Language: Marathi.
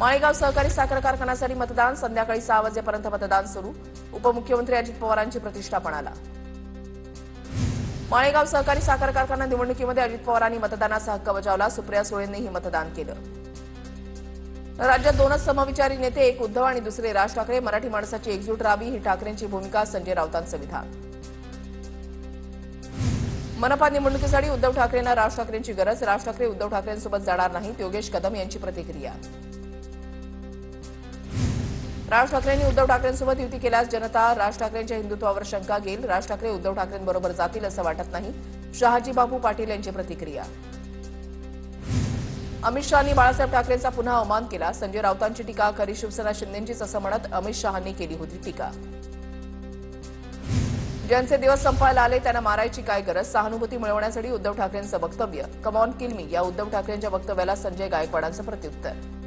माळेगाव सहकारी साखर कारखान्यासाठी मतदान संध्याकाळी 6 वाजेपर्यंत मतदान सुरू. उपमुख्यमंत्री अजित पवारांची प्रतिष्ठा पणाला. माळेगाव सहकारी साखर कारखाना निवडणुकीमध्ये अजित पवारांनी मतदानाचा हक्क बजावला. सुप्रिया सुळेंनीही मतदान केलं. राज्यात दोनच समविचारी नेते, एक उद्धव आणि दुसरे राज ठाकरे. मराठी माणसाची एकजूट राहावी ही ठाकरेंची भूमिका, संजय राऊतांचं विधान. मनपा निवडणुकीसाठी उद्धव ठाकरेंना राज ठाकरेंची गरज. राज ठाकरे उद्धव ठाकरेंसोबत जाणार नाहीत, योगेश कदम यांची प्रतिक्रिया. राज ठाकरेंनी उद्धव ठाकरेंसोबत युती केल्यास जनता राज ठाकरेंच्या हिंदुत्वावर शंका घेईल. राज ठाकरे उद्धव ठाकरेंबरोबर जातील असं वाटत नाही, शहाजी बापू पाटील यांची प्रतिक्रिया. अमित शहांनी बाळासाहेब ठाकरेंचा पुन्हा अवमान केला. संजय राऊतांची टीका, खरी शिवसेना शिंदेंचीच असं म्हणत अमित शहांनी केली होती टीका. ज्यांचे दिवस संपायला आले त्यांना मारायची काय गरज, सहानुभूती मिळवण्यासाठी उद्धव ठाकरेंचं वक्तव्य. कम ऑन किल मी या उद्धव ठाकरेंच्या वक्तव्याला संजय गायकवाडांचं प्रत्युत्तर.